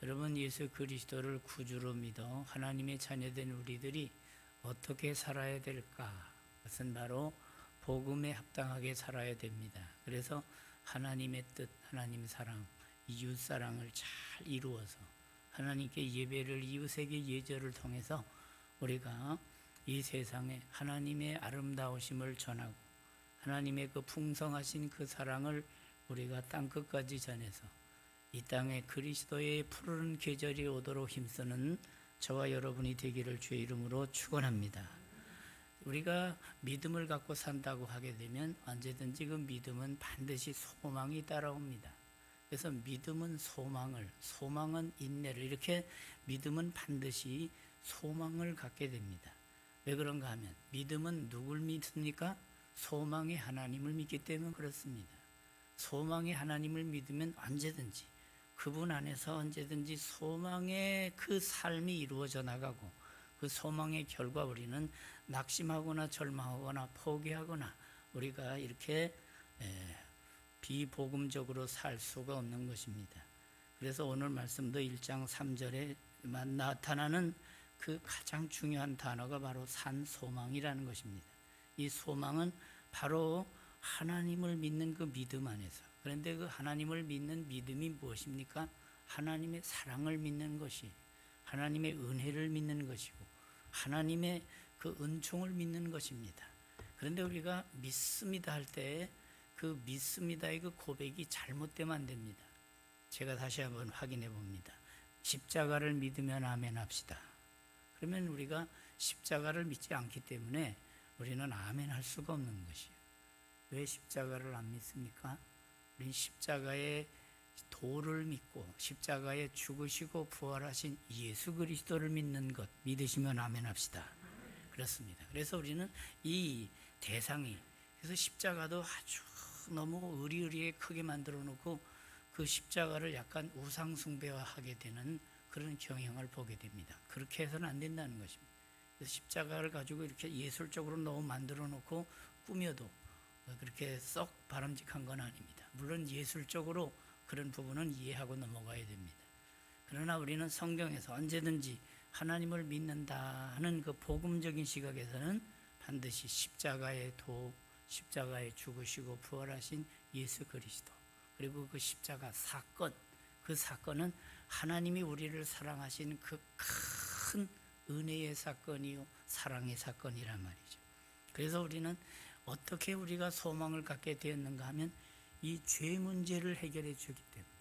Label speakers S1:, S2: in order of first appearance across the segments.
S1: 여러분, 예수 그리스도를 구주로 믿어 하나님의 자녀된 우리들이 어떻게 살아야 될까? 그것은 바로 복음에 합당하게 살아야 됩니다. 그래서 하나님의 뜻, 하나님 사랑, 이웃 사랑을 잘 이루어서 하나님께 예배를, 이웃에게 예절을 통해서 우리가 이 세상에 하나님의 아름다우심을 전하고 하나님의 그 풍성하신 그 사랑을 우리가 땅끝까지 전해서 이 땅에 그리스도의 푸르른 계절이 오도록 힘쓰는 저와 여러분이 되기를 주의 이름으로 축원합니다. 우리가 믿음을 갖고 산다고 하게 되면 언제든지 그 믿음은 반드시 소망이 따라옵니다. 그래서 믿음은 소망을, 소망은 인내를, 이렇게 믿음은 반드시 소망을 갖게 됩니다. 왜 그런가 하면 믿음은 누굴 믿습니까? 소망의 하나님을 믿기 때문에 그렇습니다. 소망의 하나님을 믿으면 언제든지 그분 안에서 언제든지 소망의 그 삶이 이루어져 나가고 그 소망의 결과 우리는 낙심하거나 절망하거나 포기하거나 우리가 이렇게 비복음적으로 살 수가 없는 것입니다. 그래서 오늘 말씀도 1장 3절에만 나타나는 그 가장 중요한 단어가 바로 산소망이라는 것입니다. 이 소망은 바로 하나님을 믿는 그 믿음 안에서, 그런데 그 하나님을 믿는 믿음이 무엇입니까? 하나님의 사랑을 믿는 것이, 하나님의 은혜를 믿는 것이고 하나님의 그 은총을 믿는 것입니다. 그런데 우리가 믿습니다 할 때 그 믿습니다의 그 고백이 잘못되면 안 됩니다. 제가 다시 한번 확인해 봅니다. 십자가를 믿으면 아멘 합시다. 그러면 우리가 십자가를 믿지 않기 때문에 우리는 아멘 할 수가 없는 것이에요. 왜 십자가를 안 믿습니까? 우리는 십자가의 도를 믿고 십자가에 죽으시고 부활하신 예수 그리스도를 믿는 것, 믿으시면 아멘 합시다. 그렇습니다. 그래서 우리는 이 대상이, 그래서 십자가도 아주 너무 의리의리하게 크게 만들어 놓고 그 십자가를 약간 우상숭배화하게 되는 그런 경향을 보게 됩니다. 그렇게 해서는 안 된다는 것입니다. 그래서 십자가를 가지고 이렇게 예술적으로 너무 만들어 놓고 꾸며도 그렇게 썩 바람직한 건 아닙니다. 물론 예술적으로 그런 부분은 이해하고 넘어가야 됩니다. 그러나 우리는 성경에서 언제든지 하나님을 믿는다 하는 그 복음적인 시각에서는 반드시 십자가의 도, 십자가에 죽으시고 부활하신 예수 그리스도, 그리고 그 십자가 사건, 그 사건은 하나님이 우리를 사랑하신 그 큰 은혜의 사건이요 사랑의 사건이란 말이죠. 그래서 우리는 어떻게 우리가 소망을 갖게 되었는가 하면 이 죄 문제를 해결해 주기 때문에,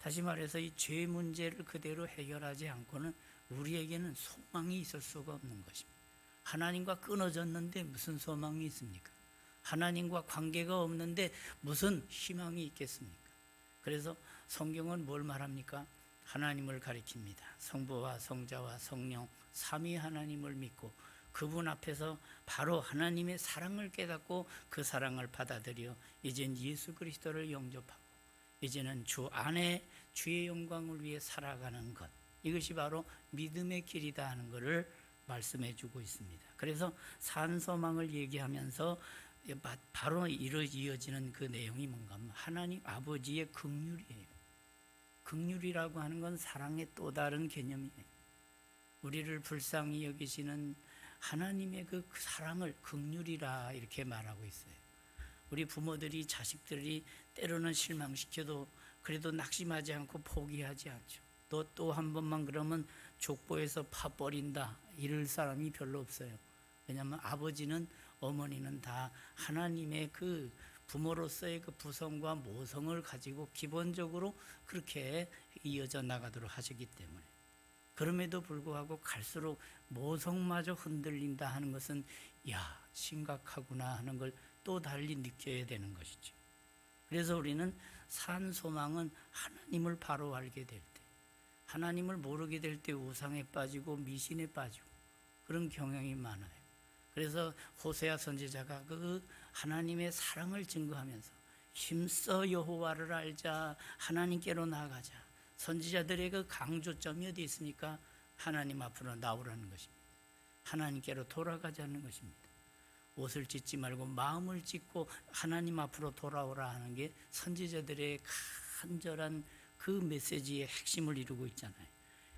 S1: 다시 말해서 이 죄 문제를 그대로 해결하지 않고는 우리에게는 소망이 있을 수가 없는 것입니다. 하나님과 끊어졌는데 무슨 소망이 있습니까? 하나님과 관계가 없는데 무슨 희망이 있겠습니까? 그래서 성경은 뭘 말합니까? 하나님을 가리킵니다. 성부와 성자와 성령 삼위 하나님을 믿고 그분 앞에서 바로 하나님의 사랑을 깨닫고 그 사랑을 받아들여 이젠 예수 그리스도를 영접하고 이제는 주 안에 주의 영광을 위해 살아가는 것, 이것이 바로 믿음의 길이다 하는 것을 말씀해 주고 있습니다. 그래서 산소망을 얘기하면서 바로 이어지는 그 내용이 뭔가 하면 하나님 아버지의 긍휼이에요. 긍휼이라고 하는 건 사랑의 또 다른 개념이에요. 우리를 불쌍히 여기시는 하나님의 그 사랑을 긍휼이라 이렇게 말하고 있어요. 우리 부모들이 자식들이 때로는 실망시켜도 그래도 낙심하지 않고 포기하지 않죠. 또 한 번만 그러면 족보에서 파버린다 이럴 사람이 별로 없어요. 왜냐하면 아버지는, 어머니는 다 하나님의 그 부모로서의 그 부성과 모성을 가지고 기본적으로 그렇게 이어져 나가도록 하시기 때문에, 그럼에도 불구하고 갈수록 모성마저 흔들린다 하는 것은 야, 심각하구나 하는 걸 또 달리 느껴야 되는 것이죠. 그래서 우리는 산 소망은 하나님을 바로 알게 될 때, 하나님을 모르게 될 때 우상에 빠지고 미신에 빠지고 그런 경향이 많아요. 그래서 호세아 선지자가 그 하나님의 사랑을 증거하면서 힘써 여호와를 알자, 하나님께로 나아가자. 선지자들의 그 강조점이 어디 있습니까? 하나님 앞으로 나오라는 것입니다. 하나님께로 돌아가자는 것입니다. 옷을 찢지 말고 마음을 찢고 하나님 앞으로 돌아오라 하는 게 선지자들의 간절한 그 메시지의 핵심을 이루고 있잖아요.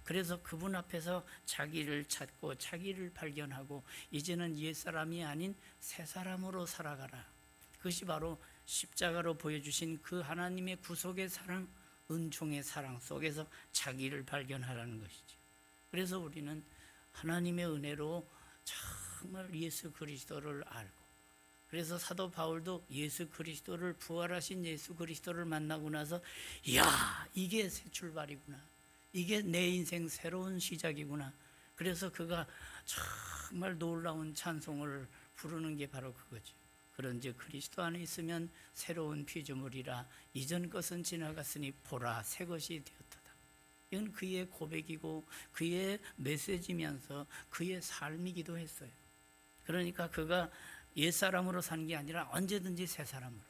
S1: 그래서 그분 앞에서 자기를 찾고 자기를 발견하고 이제는 옛사람이 아닌 새사람으로 살아가라. 그것이 바로 십자가로 보여주신 그 하나님의 구속의 사랑, 은총의 사랑 속에서 자기를 발견하라는 것이죠. 그래서 우리는 하나님의 은혜로 정말 예수 그리스도를 알고, 그래서 사도 바울도 예수 그리스도를, 부활하신 예수 그리스도를 만나고 나서 이야, 이게 새 출발이구나, 이게 내 인생 새로운 시작이구나. 그래서 그가 정말 놀라운 찬송을 부르는 게 바로 그거죠. 그런즉 그리스도 안에 있으면 새로운 피조물이라, 이전 것은 지나갔으니 보라 새 것이 되었도다. 이건 그의 고백이고 그의 메시지면서 그의 삶이기도 했어요. 그러니까 그가 옛사람으로 산 게 아니라 언제든지 새사람으로.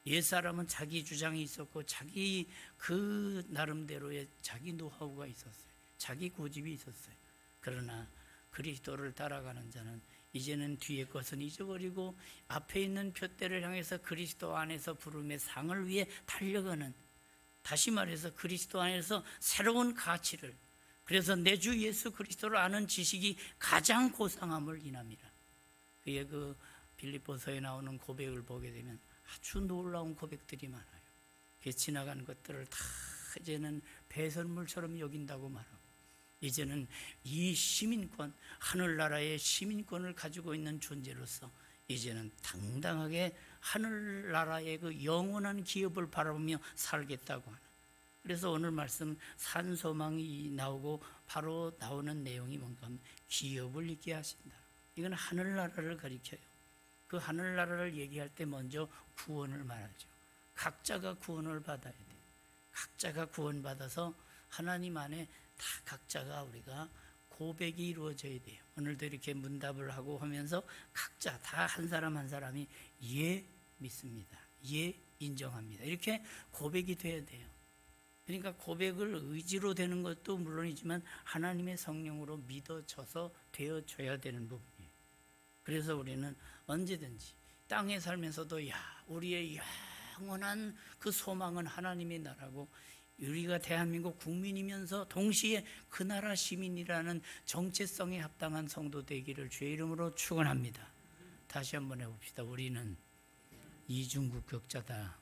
S1: 옛사람은 자기 주장이 있었고 자기 그 나름대로의 자기 노하우가 있었어요. 자기 고집이 있었어요. 그러나 그리스도를 따라가는 자는 이제는 뒤의 것은 잊어버리고 앞에 있는 표대를 향해서 그리스도 안에서 부름의 상을 위해 달려가는, 다시 말해서 그리스도 안에서 새로운 가치를, 그래서 내 주 예수 그리스도를 아는 지식이 가장 고상함을 인함이라. 그의 그 빌립보서에 나오는 고백을 보게 되면 아주 놀라운 고백들이 많아요. 그 지나간 것들을 다 이제는 배설물처럼 여긴다고 말하고, 이제는 이 시민권, 하늘나라의 시민권을 가지고 있는 존재로서 이제는 당당하게 하늘나라의 그 영원한 기업을 바라보며 살겠다고 하는. 그래서 오늘 말씀 산소망이 나오고 바로 나오는 내용이 뭔가 하면 기업을 있게 하신다. 이건 하늘나라를 가리켜요. 그 하늘나라를 얘기할 때 먼저 구원을 말하죠. 각자가 구원을 받아야 돼요. 각자가 구원받아서 하나님 안에 다 각자가 우리가 고백이 이루어져야 돼요. 오늘도 이렇게 문답을 하고 하면서 각자 다 한 사람 한 사람이 예 믿습니다, 예 인정합니다, 이렇게 고백이 돼야 돼요. 그러니까 고백을 의지로 되는 것도 물론이지만 하나님의 성령으로 믿어져서 되어져야 되는 부분이에요. 그래서 우리는 언제든지 땅에 살면서도 우리의 영원한 그 소망은 하나님의 나라고, 우리가 대한민국 국민이면서 동시에 그 나라 시민이라는 정체성에 합당한 성도 되기를 주의 이름으로 축원합니다. 다시 한번 해봅시다. 우리는 이중국격자다.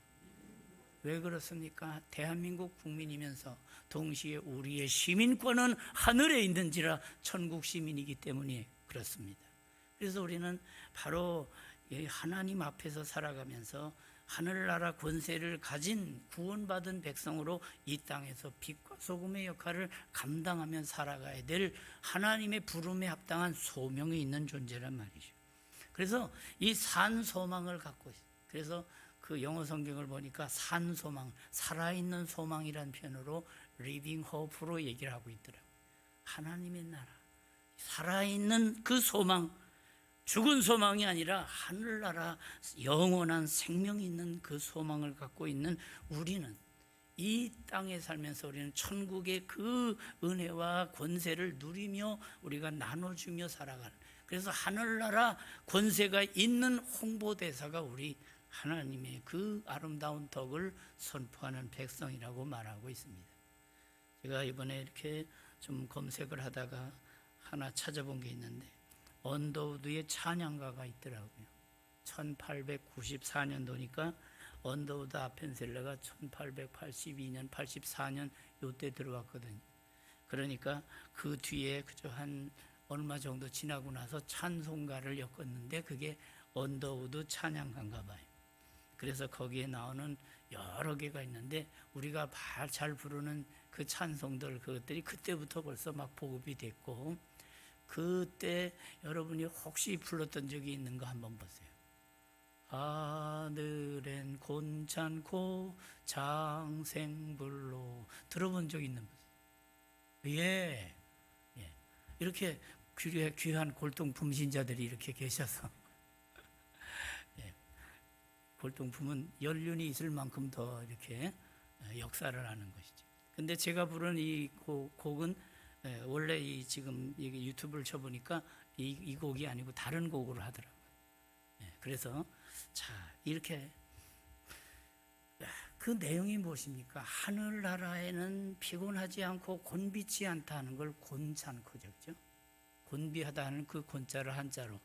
S1: 왜 그렇습니까? 대한민국 국민이면서 동시에 우리의 시민권은 하늘에 있는지라 천국 시민이기 때문에 그렇습니다. 그래서 우리는 바로 하나님 앞에서 살아가면서 하늘나라 권세를 가진 구원받은 백성으로 이 땅에서 빛과 소금의 역할을 감당하며 살아가야 될 하나님의 부름에 합당한 소명이 있는 존재란 말이죠. 그래서 이 산소망을 갖고 있어요. 그래서 그 영어 성경을 보니까 산소망, 살아있는 소망이라는 표현으로 living hope로 얘기를 하고 있더라고요. 하나님의 나라, 살아있는 그 소망, 죽은 소망이 아니라 하늘나라 영원한 생명이 있는 그 소망을 갖고 있는 우리는 이 땅에 살면서 우리는 천국의 그 은혜와 권세를 누리며 우리가 나눠주며 살아가는, 그래서 하늘나라 권세가 있는 홍보대사가 우리 하나님의 그 아름다운 덕을 선포하는 백성이라고 말하고 있습니다. 제가 이번에 이렇게 좀 검색을 하다가 하나 찾아본 게 있는데, 언더우드의 찬양가가 있더라고요. 1894년도니까 언더우드 아펜셀러가 1882년, 84년 요때 들어왔거든요. 그러니까 그 뒤에 그저 한 얼마 정도 지나고 나서 찬송가를 엮었는데 그게 언더우드 찬양가인가 봐요. 그래서 거기에 나오는 여러 개가 있는데 우리가 잘 부르는 그 찬송들, 그것들이 그때부터 벌써 막 보급이 됐고, 그때 여러분이 혹시 불렀던 적이 있는 거 한번 보세요. 하늘엔 곤찬고 장생불로, 들어본 적 있는 분? 예. 이렇게 귀한 골동품 신자들이 이렇게 계셔서 골동품은 연륜이 있을 만큼 더 이렇게 역사를 하는 것이죠. 근데 제가 부른 이 곡은 원래 이 지금 유튜브를 쳐보니까 이 곡이 아니고 다른 곡으로 하더라고요. 그래서 자, 이렇게 그 내용이 무엇입니까? 하늘나라에는 피곤하지 않고 곤비치 않다는 걸 곤찮고 적죠. 곤비하다는 그 곤자를 한자로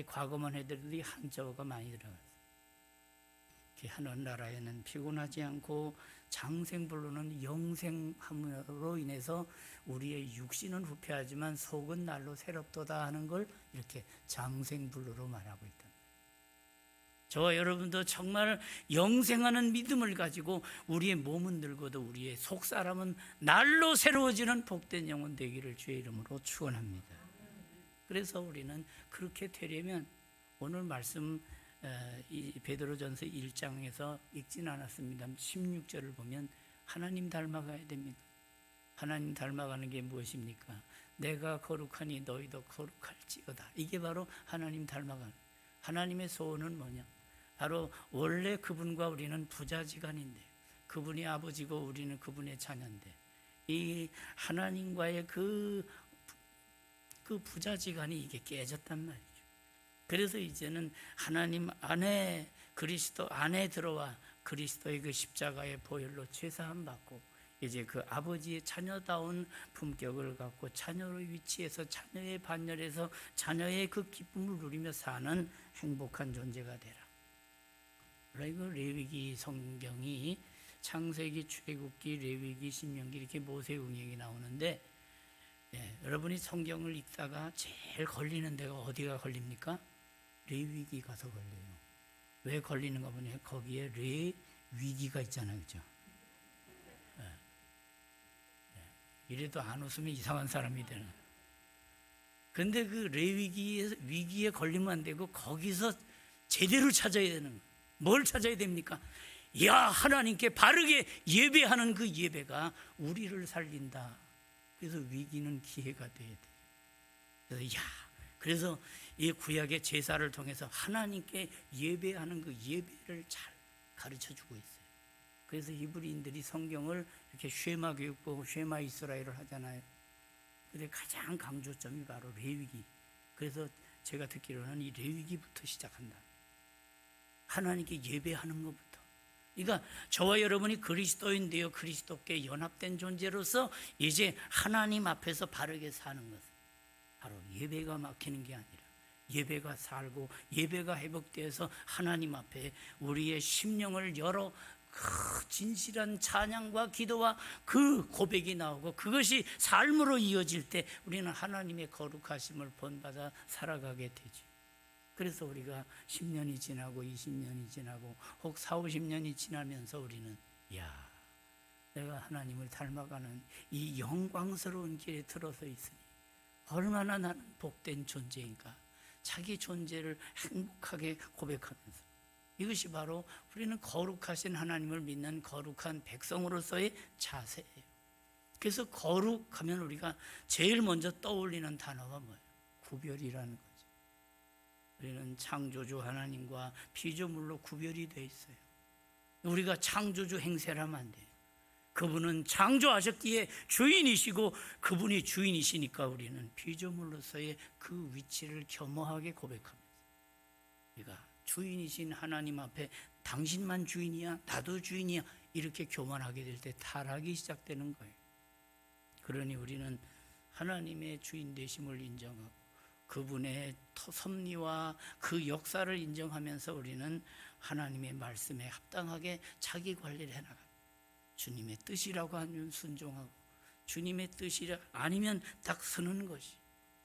S1: 과거만 해도 한자어가 많이 들어가요. 하늘나라에는 피곤하지 않고 장생불로는 영생함으로 인해서 우리의 육신은 후패하지만 속은 날로 새롭도다 하는 걸 이렇게 장생불로로 말하고 있다. 저와 여러분도 정말 영생하는 믿음을 가지고 우리의 몸은 늙어도 우리의 속사람은 날로 새로워지는 복된 영혼 되기를 주의 이름으로 축원합니다. 그래서 우리는 그렇게 되려면 오늘 말씀 이 베드로전서 1장에서 읽진 않았습니다. 16절을 보면 하나님 닮아가야 됩니다. 하나님 닮아가는 게 무엇입니까? 내가 거룩하니 너희도 거룩할지어다. 이게 바로 하나님 닮아가는. 하나님의 소원은 뭐냐? 바로 원래 그분과 우리는 부자지간인데 그분이 아버지고 우리는 그분의 자녀인데 이 하나님과의 그 부자지간이 이게 깨졌단 말이죠. 그래서 이제는 하나님 안에 그리스도 안에 들어와 그리스도의 그 십자가의 보혈로 죄사함 받고 이제 그 아버지의 자녀다운 품격을 갖고 자녀의 위치에서 자녀의 반열에서 자녀의 그 기쁨을 누리며 사는 행복한 존재가 되라. 그리고 레위기 성경이 창세기, 출애굽기, 레위기, 신명기 이렇게 모세응역이 나오는데 여러분이 성경을 읽다가 제일 걸리는 데가 어디가 걸립니까? 레위기 가서 걸려요. 왜 걸리는가 보니 거기에 레위기가 있잖아요, 그렇죠? 이래도 안 웃으면 이상한 사람이 되는. 근데 그 레위기에 위기에 걸리면 안 되고 거기서 제대로 찾아야 되는 거예요. 뭘 찾아야 됩니까? 야, 하나님께 바르게 예배하는 그 예배가 우리를 살린다. 그래서 위기는 기회가 돼야 돼요. 그래서 이 구약의 제사를 통해서 하나님께 예배하는 그 예배를 잘 가르쳐 주고 있어요. 그래서 히브리인들이 성경을 이렇게 쉐마 교육법, 쉐마 이스라엘을 하잖아요. 근데 가장 강조점이 바로 레위기. 그래서 제가 듣기로는 이 레위기부터 시작한다. 하나님께 예배하는 것부터. 그러니까 저와 여러분이 그리스도인 되어 그리스도께 연합된 존재로서 이제 하나님 앞에서 바르게 사는 것은 바로 예배가 막히는 게 아니라 예배가 살고 예배가 회복되어서 하나님 앞에 우리의 심령을 열어 그 진실한 찬양과 기도와 그 고백이 나오고 그것이 삶으로 이어질 때 우리는 하나님의 거룩하심을 본받아 살아가게 되지. 그래서 우리가 10년이 지나고 20년이 지나고 혹 4, 50년이 지나면서 우리는 내가 하나님을 닮아가는 이 영광스러운 길에 들어서 있으니 얼마나 나는 복된 존재인가. 자기 존재를 행복하게 고백하면서 이것이 바로 우리는 거룩하신 하나님을 믿는 거룩한 백성으로서의 자세예요. 그래서 거룩하면 우리가 제일 먼저 떠올리는 단어가 뭐예요? 구별이라는 거죠. 우리는 창조주 하나님과 피조물로 구별이 되어 있어요. 우리가 창조주 행세를 하면 안 돼요. 그분은 창조하셨기에 주인이시고 그분이 주인이시니까 우리는 피조물로서의 그 위치를 겸허하게 고백합니다. 우리가 주인이신 하나님 앞에 당신만 주인이야, 나도 주인이야 이렇게 교만하게 될 때 타락이 시작되는 거예요. 그러니 우리는 하나님의 주인 되심을 인정하고 그분의 섭리와 그 역사를 인정하면서 우리는 하나님의 말씀에 합당하게 자기 관리를 해나가요. 주님의 뜻이라고 하면 순종하고 주님의 뜻이 아니면 딱 서는 것이,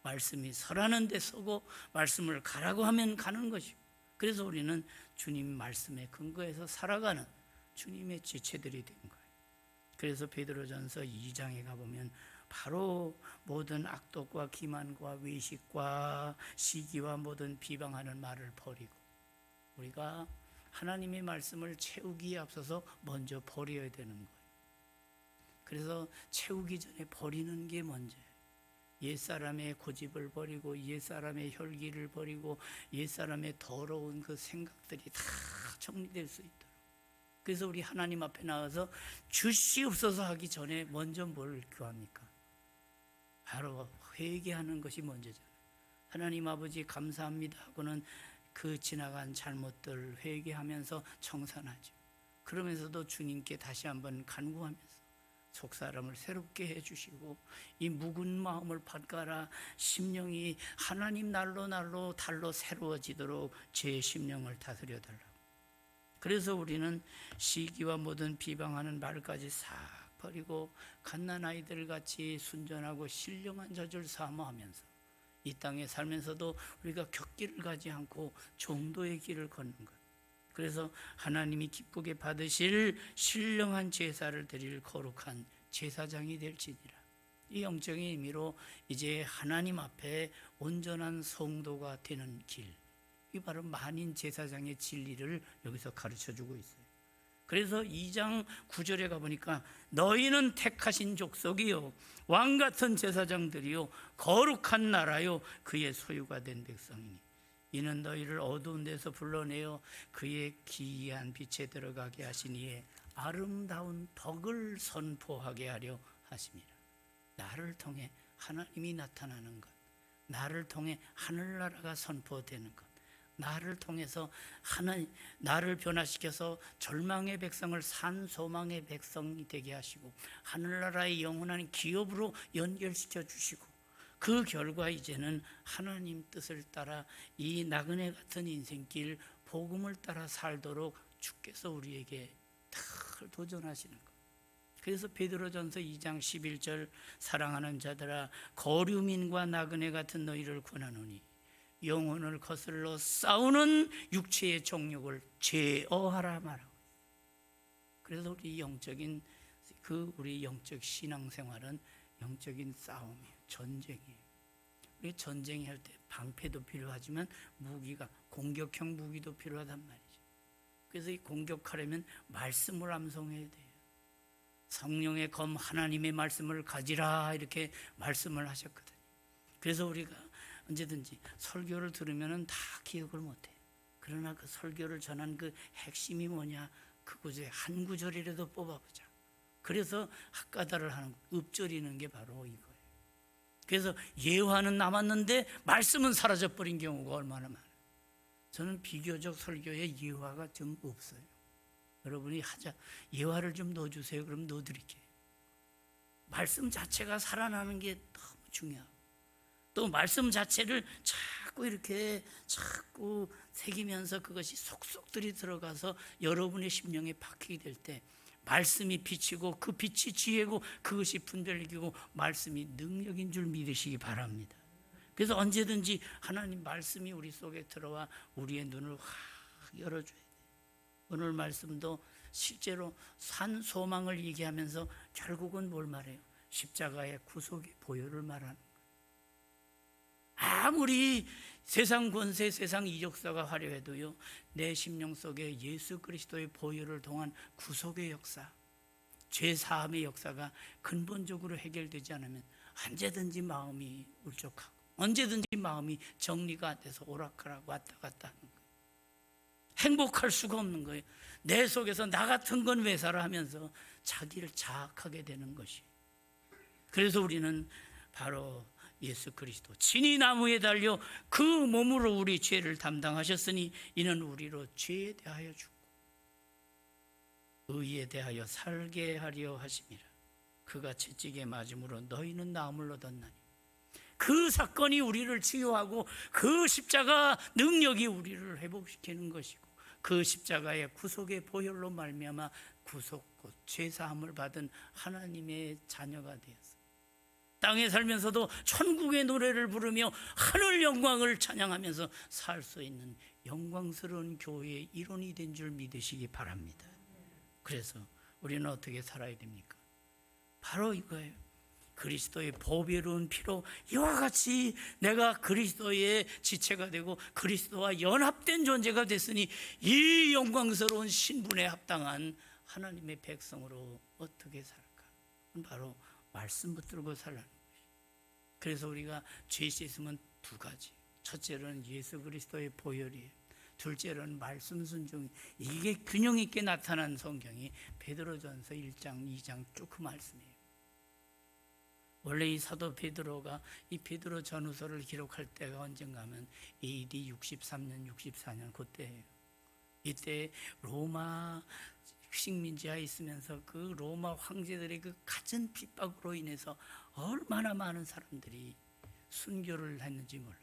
S1: 말씀이 서라는 데 서고 말씀을 가라고 하면 가는 것이고, 그래서 우리는 주님 말씀에 근거해서 살아가는 주님의 지체들이 된 거예요. 그래서 베드로전서 2장에 가보면 바로 모든 악독과 기만과 외식과 시기와 모든 비방하는 말을 버리고 우리가 하나님의 말씀을 채우기에 앞서서 먼저 버려야 되는 거예요. 그래서 채우기 전에 버리는 게 먼저예요. 옛사람의 고집을 버리고 옛사람의 혈기를 버리고 옛사람의 더러운 그 생각들이 다 정리될 수 있도록. 그래서 우리 하나님 앞에 나와서 주시옵소서 하기 전에 먼저 뭘 구합니까? 바로 회개하는 것이 먼저잖아요. 하나님 아버지 감사합니다 하고는 그 지나간 잘못들 회개하면서 청산하죠. 그러면서도 주님께 다시 한번 간구하면서 속사람을 새롭게 해주시고 이 묵은 마음을 바꿔라, 심령이 하나님 날로 달로 새로워지도록 제 심령을 다스려 달라고. 그래서 우리는 시기와 모든 비방하는 말까지 싹 버리고 갓난아이들 같이 순전하고 신령한 자를 사모하면서 이 땅에 살면서도 우리가 격기를 가지 않고 정도의 길을 걷는 것. 그래서 하나님이 기쁘게 받으실 신령한 제사를 드릴 거룩한 제사장이 될지니라. 이 영적인 의미로 이제 하나님 앞에 온전한 성도가 되는 길, 이 바로 만인 제사장의 진리를 여기서 가르쳐주고 있어요. 그래서 2장 9절에 가보니까 너희는 택하신 족속이요 왕같은 제사장들이요 거룩한 나라요 그의 소유가 된 백성이니 이는 너희를 어두운 데서 불러내어 그의 기이한 빛에 들어가게 하시니에 아름다운 덕을 선포하게 하려 하심이라. 나를 통해 하나님이 나타나는 것, 나를 통해 하늘나라가 선포되는 것, 나를 통해서 나를 변화시켜서 절망의 백성을 산소망의 백성이 되게 하시고 하늘나라의 영원한 기업으로 연결시켜 주시고 그 결과 이제는 하나님 뜻을 따라 이 나그네 같은 인생길 복음을 따라 살도록 주께서 우리에게 늘 도전하시는 것. 그래서 베드로전서 2장 11절 사랑하는 자들아 거류민과 나그네 같은 너희를 권하노니 영혼을 거슬러 싸우는 육체의 정욕을 제어하라 말하고. 그래서 우리 우리 영적 신앙생활은 영적인 싸움이에요. 전쟁이에요. 우리 전쟁이 할 때 방패도 필요하지만 공격형 무기도 필요하단 말이죠. 그래서 이 공격하려면 말씀을 암송해야 돼요. 성령의 검 하나님의 말씀을 가지라 이렇게 말씀을 하셨거든요. 그래서 우리가 언제든지 설교를 들으면 다 기억을 못해요. 그러나 그 설교를 전한 그 핵심이 뭐냐, 그 구절에 한 구절이라도 뽑아보자. 그래서 학가다를 하는 읊조리는 게 바로 이거예요. 그래서 예화는 남았는데 말씀은 사라져버린 경우가 얼마나 많아요. 저는 비교적 설교에 예화가 좀 없어요. 여러분이 예화를 좀 넣어주세요. 그럼 넣어드릴게요. 말씀 자체가 살아나는 게 너무 중요하고 또 말씀 자체를 자꾸 새기면서 그것이 속속들이 들어가서 여러분의 심령에 박히게 될 때 말씀이 빛이고 그 빛이 지혜고 그것이 분별력이고 말씀이 능력인 줄 믿으시기 바랍니다. 그래서 언제든지 하나님 말씀이 우리 속에 들어와 우리의 눈을 확 열어줘야 돼요. 오늘 말씀도 실제로 산 소망을 얘기하면서 결국은 뭘 말해요? 십자가의 구속의 보혈을 말하는 거예요. 아무리 세상 권세, 세상 이적사가 화려해도요, 내 심령 속에 예수 그리스도의 보혈을 통한 구속의 역사, 죄 사함의 역사가 근본적으로 해결되지 않으면 언제든지 마음이 울적하고 언제든지 마음이 정리가 안 돼서 오락가락 왔다 갔다 하는 거예요. 행복할 수가 없는 거예요. 내 속에서 나 같은 건 왜 살아 하면서 자기를 자학하게 되는 것이. 그래서 우리는 바로 예수 그리스도 친히 나무에 달려 그 몸으로 우리 죄를 담당하셨으니 이는 우리로 죄에 대하여 죽고 의에 대하여 살게 하려 하심이라. 그가 채찍에 맞음으로 너희는 나음을 얻었나니. 그 사건이 우리를 치유하고 그 십자가 능력이 우리를 회복시키는 것이고 그 십자가의 구속의 보혈로 말미암아 구속 곧 죄사함을 받은 하나님의 자녀가 되었습니다. 땅에 살면서도 천국의 노래를 부르며 하늘 영광을 찬양하면서 살 수 있는 영광스러운 교회의 일원이 된 줄 믿으시기 바랍니다. 그래서 우리는 어떻게 살아야 됩니까? 바로 이거예요. 그리스도의 보배로운 피로 이와 같이 내가 그리스도의 지체가 되고 그리스도와 연합된 존재가 됐으니 이 영광스러운 신분에 합당한 하나님의 백성으로 어떻게 살까? 바로 말씀 붙들고 살라는 것이. 그래서 우리가 죄 씻음은 두 가지. 첫째로는 예수 그리스도의 보혈이에요. 둘째로는 말씀 순종. 이게 균형 있게 나타난 성경이 베드로전서 1장, 2장 쭉 그 말씀이에요. 원래 이 사도 베드로가 이 베드로 전후서를 기록할 때가 언젠가 하면 AD 63년, 64년 그때예요. 이때 로마 식민지하에 있으면서 그 로마 황제들의 그 갖은 핍박으로 인해서 얼마나 많은 사람들이 순교를 했는지 몰라요.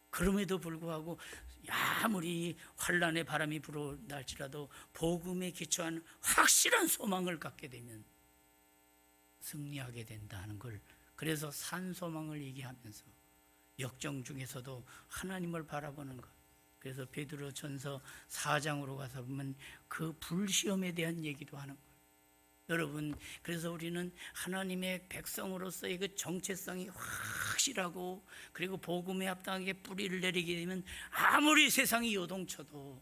S1: 그럼에도 불구하고 아무리 환란의 바람이 불어날지라도 복음에 기초한 확실한 소망을 갖게 되면 승리하게 된다는 걸, 그래서 산소망을 얘기하면서 역정 중에서도 하나님을 바라보는 것. 그래서 베드로전서 4장으로 가서 보면 그 불시험에 대한 얘기도 하는 거예요. 여러분, 그래서 우리는 하나님의 백성으로서의 그 정체성이 확실하고, 그리고 복음에 합당하게 뿌리를 내리게 되면 아무리 세상이 요동쳐도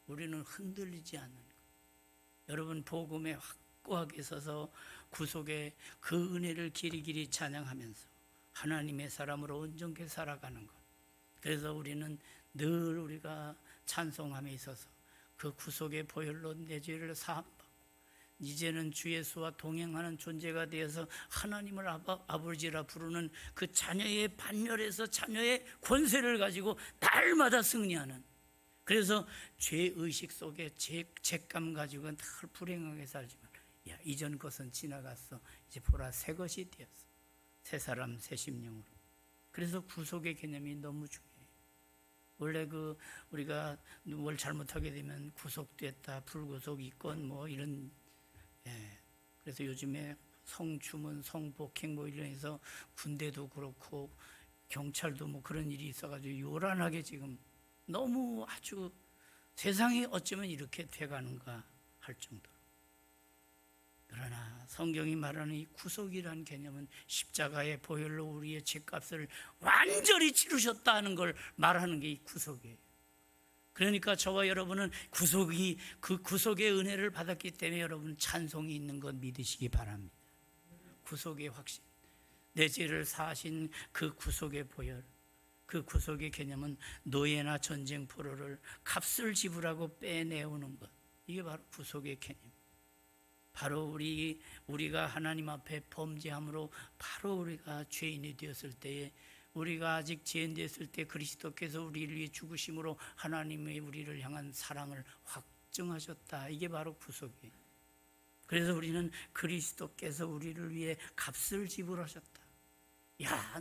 S1: 우리는 흔들리지 않는 것. 여러분, 복음에 확고하게 서서 구속의 그 은혜를 길이길이 찬양하면서 하나님의 사람으로 온전케 살아가는 것. 그래서 우리는 늘 우리가 찬송함에 있어서 그 구속의 보혈로 내 죄를 사함받고 이제는 주 예수와 동행하는 존재가 되어서 하나님을 아버지라 부르는 그 자녀의 반열에서 자녀의 권세를 가지고 날마다 승리하는, 그래서 죄의식 속에 죄감 가지고는 늘 불행하게 살지만 이전 것은 지나갔어, 이제 보라 새 것이 되었어, 새 사람 새 심령으로. 그래서 구속의 개념이 너무 중요해요. 원래 우리가 뭘 잘못하게 되면 구속됐다, 불구속 있건 뭐 이런, 그래서 요즘에 성추문, 성폭행 뭐 이런해서 군대도 그렇고 경찰도 뭐 그런 일이 있어가지고 요란하게 지금 너무 아주 세상이 어쩌면 이렇게 돼가는가 할 정도로. 그러나 성경이 말하는 이 구속이라는 개념은 십자가의 보혈로 우리의 죄값을 완전히 치르셨다는 걸 말하는 게 이 구속이에요. 그러니까 저와 여러분은 그 구속의 은혜를 받았기 때문에 여러분 찬송이 있는 것 믿으시기 바랍니다. 구속의 확신, 내 죄를 사하신 그 구속의 보혈, 그 구속의 개념은 노예나 전쟁 포로를 값을 지불하고 빼내오는 것, 이게 바로 구속의 개념. 바로 우리가 하나님 앞에 범죄함으로 바로 우리가 죄인이 되었을 때에, 우리가 아직 죄인 되었을 때 그리스도께서 우리를 위해 죽으심으로 하나님의 우리를 향한 사랑을 확증하셨다. 이게 바로 구속이에요. 그래서 우리는 그리스도께서 우리를 위해 값을 지불하셨다.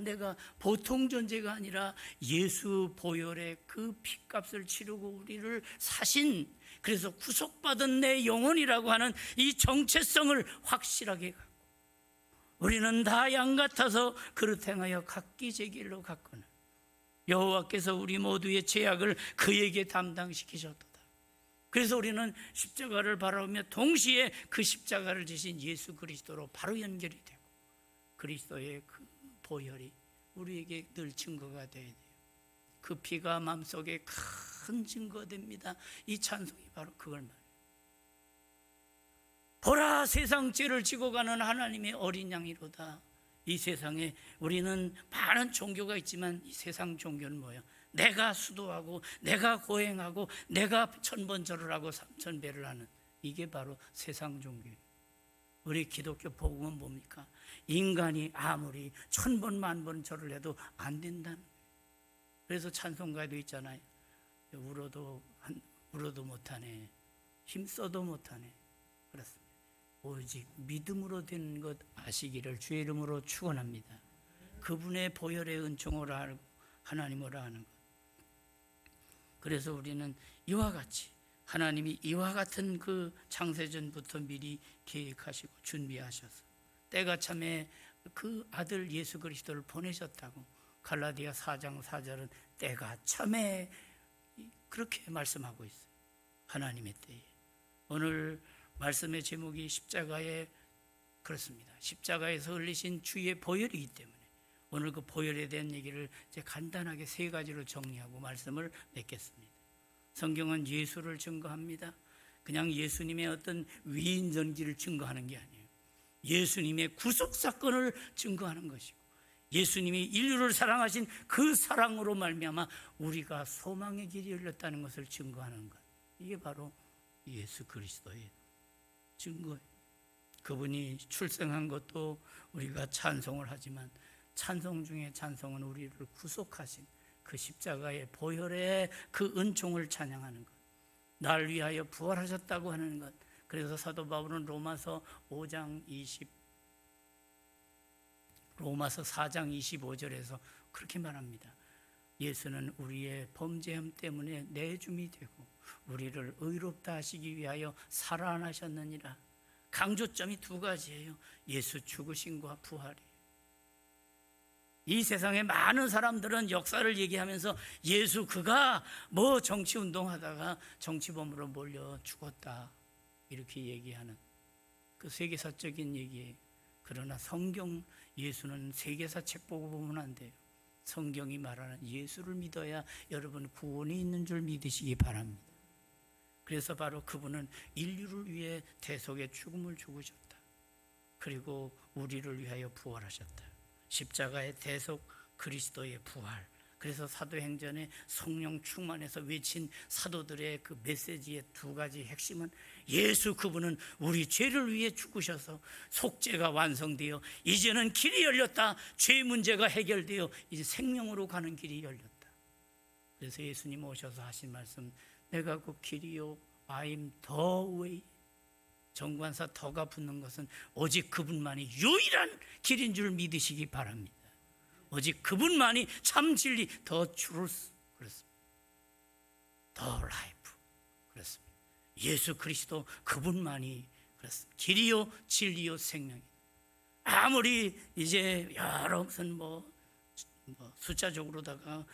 S1: 내가 보통 존재가 아니라 예수 보혈의 그 피값을 치르고 우리를 사신, 그래서 구속받은 내 영혼이라고 하는 이 정체성을 확실하게 갖고, 우리는 다 양 같아서 그릇 행하여 각기 제 길로 갔거늘 여호와께서 우리 모두의 죄악을 그에게 담당시키셨도다. 그래서 우리는 십자가를 바라보며 동시에 그 십자가를 지신 예수 그리스도로 바로 연결이 되고, 그리스도의 그 보혈이 우리에게 늘 증거가 되어야 돼요. 그 피가 마음속에 큰 증거됩니다. 이 찬송이 바로 그걸 말해요. 보라, 세상 죄를 지고 가는 하나님의 어린 양이로다. 이 세상에 우리는 많은 종교가 있지만 이 세상 종교는 뭐예요? 내가 수도하고 내가 고행하고 내가 천번절을 하고 삼천배를 하는, 이게 바로 세상 종교예요. 우리 기독교 복음은 뭡니까? 인간이 아무리 천번 만번 절을 해도 안 된다는 거예요. 그래서 찬송가에도 있잖아요. 울어도 못하네, 힘써도 못하네. 그렇습니다. 오직 믿음으로 된 것 아시기를 주의 이름으로 축원합니다. 그분의 보혈의 은총으로 알고 하나님으로 아는 것. 그래서 우리는 이와 같이 하나님이 이와 같은 그 창세전부터 미리 계획하시고 준비하셔서 때가 참에 그 아들 예수 그리스도를 보내셨다고 갈라디아 4장 4절은 때가 참에 그렇게 말씀하고 있어요. 하나님의 때에. 오늘 말씀의 제목이 십자가에, 그렇습니다. 십자가에서 흘리신 주의 보혈이기 때문에 오늘 그 보혈에 대한 얘기를 이제 간단하게 세 가지로 정리하고 말씀을 맺겠습니다. 성경은 예수를 증거합니다. 그냥 예수님의 어떤 위인전기를 증거하는 게 아니에요. 예수님의 구속사건을 증거하는 것이고, 예수님이 인류를 사랑하신 그 사랑으로 말미암아 우리가 소망의 길이 열렸다는 것을 증거하는 것. 이게 바로 예수 그리스도의 증거예요. 그분이 출생한 것도 우리가 찬송을 하지만 찬송 중에 찬송은 우리를 구속하신 그 십자가의 보혈의 그 은총을 찬양하는 것, 날 위하여 부활하셨다고 하는 것, 그래서 사도 바울은 로마서 4장 25절에서 그렇게 말합니다. 예수는 우리의 범죄함 때문에 내줌이 되고 우리를 의롭다 하시기 위하여 살아나셨느니라. 강조점이 두 가지예요. 예수 죽으심과 부활이에요. 이 세상에 많은 사람들은 역사를 얘기하면서 예수 그가 뭐 정치운동하다가 정치범으로 몰려 죽었다 이렇게 얘기하는 그 세계사적인 얘기예요. 그러나 성경 예수는 세계사 책 보고 보면 안 돼요. 성경이 말하는 예수를 믿어야 여러분 구원이 있는 줄 믿으시기 바랍니다. 그래서 바로 그분은 인류를 위해 대속의 죽음을 죽으셨다. 그리고 우리를 위하여 부활하셨다. 십자가의 대속, 그리스도의 부활. 그래서 사도행전에 성령 충만해서 외친 사도들의 그 메시지의 두 가지 핵심은 예수 그분은 우리 죄를 위해 죽으셔서 속죄가 완성되어 이제는 길이 열렸다. 죄 문제가 해결되어 이제 생명으로 가는 길이 열렸다. 그래서 예수님 오셔서 하신 말씀, 내가 그 길이요 I am the way. 정관사 더가 붙는 것은 오직 그분만이 유일한 길인 줄 믿으시기 바랍니다. 오직 그분만이 참 진리, the truth, 그렇습니다. the life, 그렇습니다. 예수 그리스도 그분만이 그렇습니다. 길이요 진리요 생명이. 아무리 이제 여러 무슨 뭐 숫자적으로다가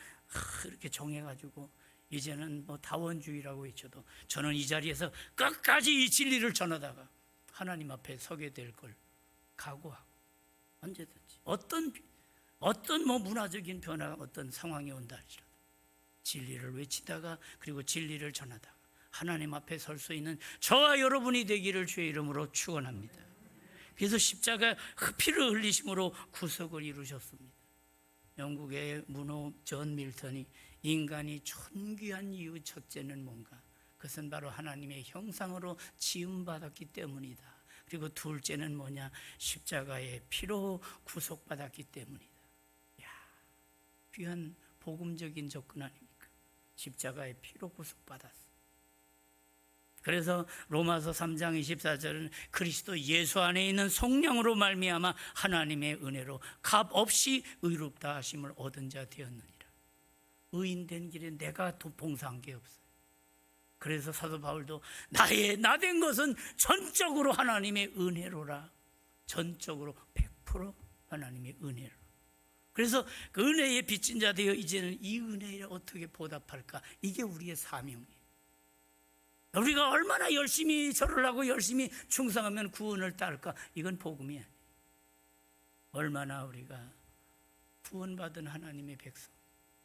S1: 이렇게 정해가지고 이제는 뭐 다원주의라고 외쳐도 저는 이 자리에서 끝까지 이 진리를 전하다가 하나님 앞에 서게 될 걸 각오하고 언제든지 어떤 뭐 문화적인 변화가 어떤 상황이 온다 할지라도 진리를 외치다가 그리고 진리를 전하다가 하나님 앞에 설 수 있는 저와 여러분이 되기를 주의 이름으로 축원합니다. 그래서 십자가 피를 흘리심으로 구속을 이루셨습니다. 영국의 문호 존 밀턴이 인간이 존귀한 이유 첫째는 뭔가? 그것은 바로 하나님의 형상으로 지음받았기 때문이다. 그리고 둘째는 뭐냐? 십자가의 피로 구속받았기 때문이다. 야, 귀한 복음적인 접근 아닙니까? 십자가의 피로 구속받았어. 그래서 로마서 3장 24절은 그리스도 예수 안에 있는 성령으로 말미암아 하나님의 은혜로 값 없이 의롭다 하심을 얻은 자 되었느니라. 의인된 길에 내가 더 봉사한 게 없어요. 그래서 사도 바울도 나 된 것은 전적으로 하나님의 은혜로라. 전적으로 100% 하나님의 은혜로. 그래서 그 은혜에 빚진 자 되어 이제는 이 은혜에 어떻게 보답할까? 이게 우리의 사명이에요. 우리가 얼마나 열심히 절을 하고 열심히 충성하면 구원을 따를까? 이건 복음이 아니에요. 얼마나 우리가 구원받은 하나님의 백성,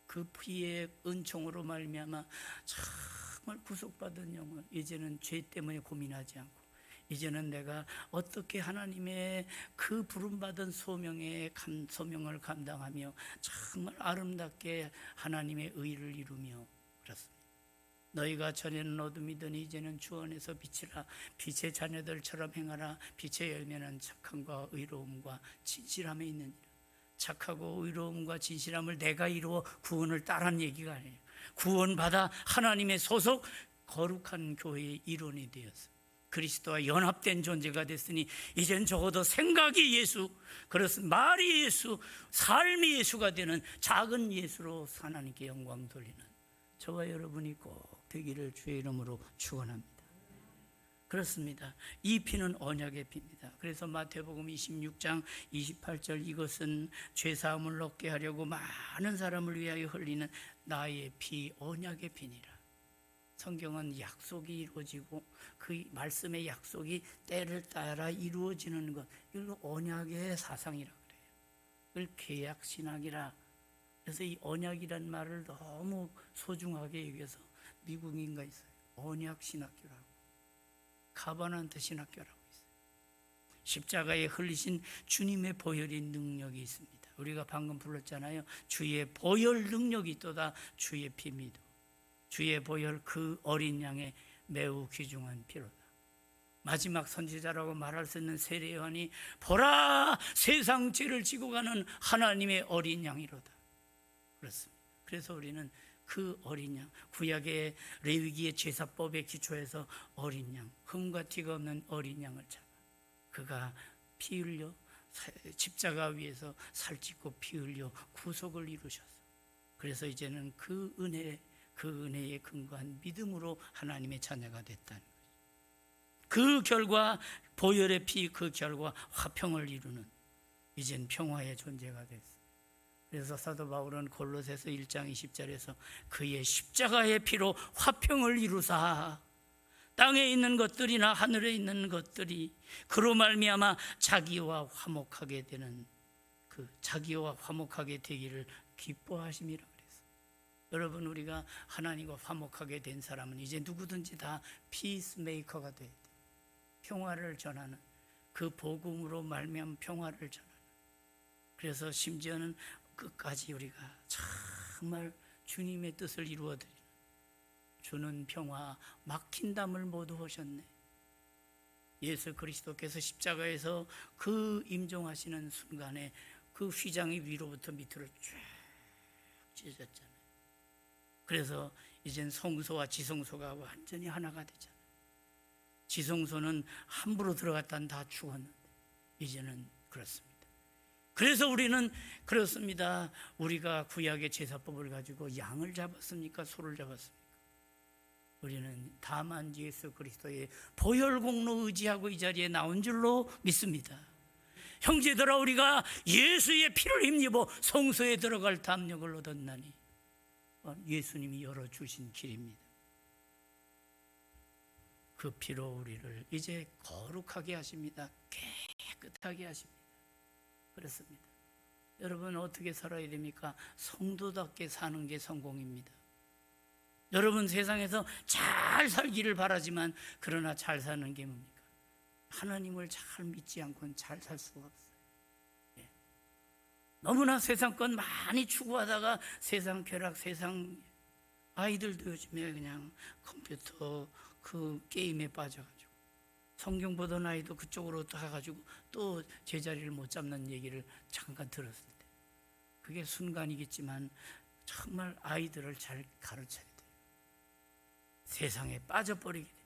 S1: 그 피의 은총으로 말미암아 정말 구속받은 영혼, 이제는 죄 때문에 고민하지 않고 이제는 내가 어떻게 하나님의 그 부름받은 소명을 감당하며 정말 아름답게 하나님의 의를 이루며 그렇습니다. 너희가 전에는 어둠이더니 이제는 주 안에서 빛이라. 빛의 자녀들처럼 행하라. 빛의 열매는 착함과 의로움과 진실함에 있느니라. 착하고 의로움과 진실함을 내가 이루어 구원을 따라는 얘기가 아니에요. 구원받아 하나님의 소속 거룩한 교회의 일원이 되어서 그리스도와 연합된 존재가 됐으니 이젠 적어도 생각이 예수, 그렇습니다. 말이 예수, 삶이 예수가 되는 작은 예수로 하나님께 영광 돌리는 저와 여러분이 꼭 되기를 주의 이름으로 축원합니다. 그렇습니다. 이 피는 언약의 피입니다. 그래서 마태복음 26장 28절 이것은 죄사함을 얻게 하려고 많은 사람을 위하여 흘리는 나의 피, 언약의 피니라. 성경은 약속이 이루어지고 그 말씀의 약속이 때를 따라 이루어지는 것, 이걸 언약의 사상이라 그래요. 그걸 계약신학이라. 그래서 이 언약이란 말을 너무 소중하게 여겨서 미국인가 있어요. 언약신학교라고, 카바난트 신학교라고 있어요. 십자가에 흘리신 주님의 보혈의 능력이 있습니다. 우리가 방금 불렀잖아요. 주의 보혈 능력이 있도다. 주의 피 믿어. 주의 보혈, 그 어린 양의 매우 귀중한 피로다. 마지막 선지자라고 말할 수 있는 세례 요한이 보라, 세상 죄를 지고 가는 하나님의 어린 양이로다. 그렇습니다. 그래서 우리는 그 어린 양, 구약의 레위기의 제사법에 기초해서 어린 양, 흠과 티가 없는 어린 양을 잡아 그가 피 흘려 십자가 위에서 살찌고 피 흘려 구속을 이루셨어. 그래서 이제는 그 은혜에 근거한 믿음으로 하나님의 자녀가 됐다는 거죠. 그 결과 보혈의 피, 그 결과 화평을 이루는 이젠 평화의 존재가 됐어. 그래서 사도 바울은 골로새서 1장 20절에서 그의 십자가의 피로 화평을 이루사 땅에 있는 것들이나 하늘에 있는 것들이 그로 말미암아 자기와 화목하게 되는 그 자기와 화목하게 되기를 기뻐하심이라 그랬어. 여러분, 우리가 하나님과 화목하게 된 사람은 이제 누구든지 다 피스메이커가 돼야 돼. 평화를 전하는, 그 복음으로 말미암아 평화를 전하는. 그래서 심지어는 끝까지 우리가 정말 주님의 뜻을 이루어드리는, 주는 평화 막힌 담을 모두 하셨네. 예수 그리스도께서 십자가에서 그 임종하시는 순간에 그 휘장이 위로부터 밑으로 쭉 찢어졌잖아요. 그래서 이젠 성소와 지성소가 완전히 하나가 되잖아요. 지성소는 함부로 들어갔다는 다 죽었는데 이제는 그렇습니다. 그래서 우리는 그렇습니다. 우리가 구약의 제사법을 가지고 양을 잡았습니까? 소를 잡았습니까? 우리는 다만 예수 그리스도의 보혈 공로 의지하고 이 자리에 나온 줄로 믿습니다. 형제들아, 우리가 예수의 피를 힘입어 성소에 들어갈 담력을 얻었나니 예수님이 열어주신 길입니다. 그 피로 우리를 이제 거룩하게 하십니다. 깨끗하게 하십니다. 그렇습니다. 여러분, 어떻게 살아야 됩니까? 성도답게 사는 게 성공입니다. 여러분, 세상에서 잘 살기를 바라지만 그러나 잘 사는 게 뭡니까? 하나님을 잘 믿지 않고는 잘 살 수가 없어요. 예. 너무나 세상 것 많이 추구하다가 세상 쾌락, 세상 아이들도 요즘에 그냥 컴퓨터 그 게임에 빠져가지고 성경 보던 아이도 그쪽으로 가가지고 또 제자리를 못 잡는 얘기를 잠깐 들었을 때 그게 순간이겠지만 정말 아이들을 잘 가르쳐야 돼요. 세상에 빠져버리게 돼.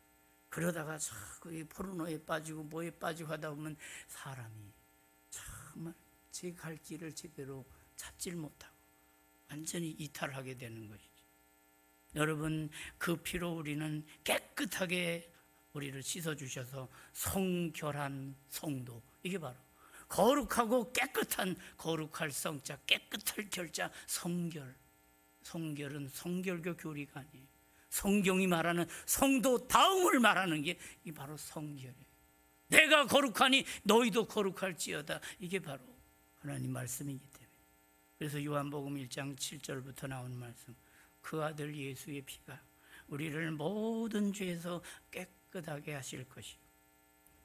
S1: 그러다가 자꾸 포르노에 빠지고 뭐에 빠지고 하다 보면 사람이 정말 제 갈 길을 제대로 찾질 못하고 완전히 이탈하게 되는 것이죠. 여러분, 그 피로 우리는 깨끗하게 우리를 씻어주셔서 성결한 성도, 이게 바로 거룩하고 깨끗한, 거룩할 성자, 깨끗할 결자, 성결. 성결은 성결교 교리가 아니에요. 성경이 말하는 성도다움을 말하는 게 이 바로 성결이에요. 내가 거룩하니 너희도 거룩할지어다. 이게 바로 하나님 말씀이기 때문에. 그래서 요한복음 1장 7절부터 나오는 말씀, 그 아들 예수의 피가 우리를 모든 죄에서 깨끗하게 하실 것이요,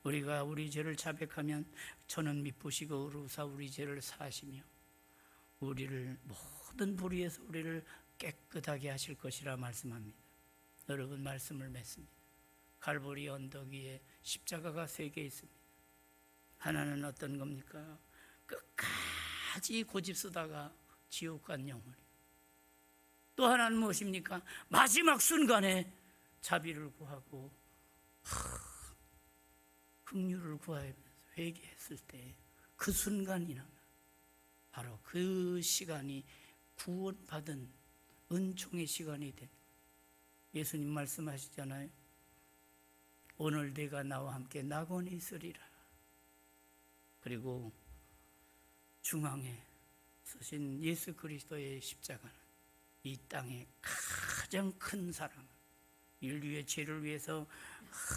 S1: 우리가 우리 죄를 자백하면 저는 미쁘시고 의로우사 우리 죄를 사하시며 우리를 모든 불의에서 우리를 깨끗하게 하실 것이라 말씀합니다. 여러분, 말씀을 맺습니다. 갈보리 언덕 위에 십자가가 3개 있습니다. 하나는 어떤 겁니까? 끝까지 고집 쓰다가 지옥 간 영혼이요. 또 하나는 무엇입니까? 마지막 순간에 자비를 구하고 긍휼을 구하면서 회개했을 때 그 순간이나 바로 그 시간이 구원받은 은총의 시간이 된, 예수님 말씀하시잖아요. 오늘 내가 나와 함께 낙원에 있으리라. 그리고 중앙에 쓰신 예수 그리스도의 십자가는 이 땅의 가장 큰 사랑, 인류의 죄를 위해서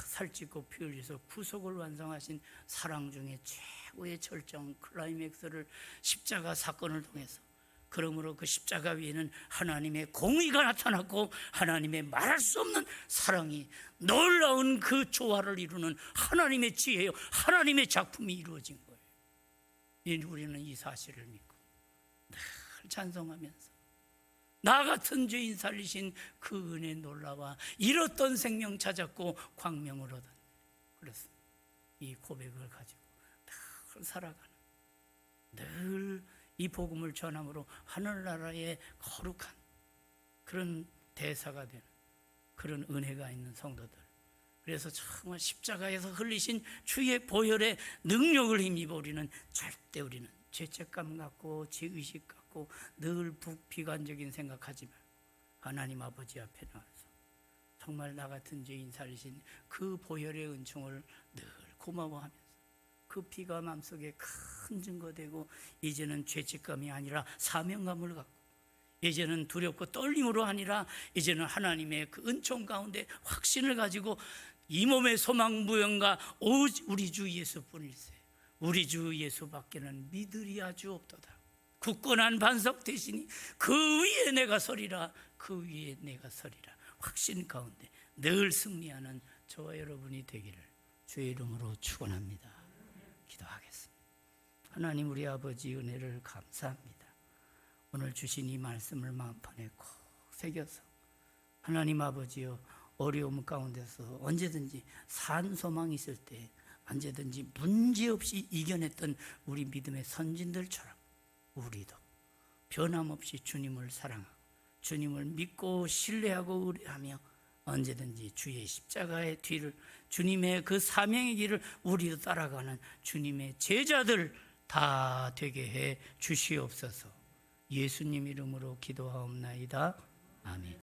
S1: 살찌고 피 흘려서 구속을 완성하신 사랑 중에 최고의 절정, 클라이맥스를 십자가 사건을 통해서, 그러므로 그 십자가 위에는 하나님의 공의가 나타났고 하나님의 말할 수 없는 사랑이, 놀라운 그 조화를 이루는 하나님의 지혜요, 하나님의 작품이 이루어진 거예요. 우리는 이 사실을 믿고 늘 찬송하면서 나 같은 죄인 살리신 그 은혜 놀라와 잃었던 생명 찾았고 광명을 얻었네. 그렇습니다. 이 고백을 가지고 늘 살아가는, 늘 이 복음을 전함으로 하늘나라의 거룩한 그런 대사가 되는 그런 은혜가 있는 성도들. 그래서 정말 십자가에서 흘리신 주의 보혈의 능력을 힘입어 우리는 절대 우리는 죄책감 갖고 죄의식 갖고 늘 비관적인 생각하지 말고 하나님 아버지 앞에 나와서 정말 나 같은 죄인 살리신 그 보혈의 은총을 늘 고마워하면서 그 피가 마음속에 큰 증거되고 이제는 죄책감이 아니라 사명감을 갖고 이제는 두렵고 떨림으로 아니라 이제는 하나님의 그 은총 가운데 확신을 가지고 이 몸의 소망 부연가 오직 우리 주 예수뿐일세. 우리 주 예수밖에는 믿으리 아주 없도다. 굳건한 반석 대신이 그 위에 내가 서리라. 그 위에 내가 서리라. 확신 가운데 늘 승리하는 저와 여러분이 되기를 주의 이름으로 축원합니다. 기도하겠습니다. 하나님 우리 아버지 은혜를 감사합니다. 오늘 주신 이 말씀을 마음판에 꼭 새겨서 하나님 아버지여 어려움 가운데서 언제든지 산 소망이 있을 때 언제든지 문제없이 이겨냈던 우리 믿음의 선진들처럼 우리도 변함없이 주님을 사랑하고 주님을 믿고 신뢰하고 의뢰하며 언제든지 주의 십자가의 뒤를 주님의 그 사명의 길을 우리도 따라가는 주님의 제자들 다 되게 해 주시옵소서. 예수님 이름으로 기도하옵나이다. 아멘.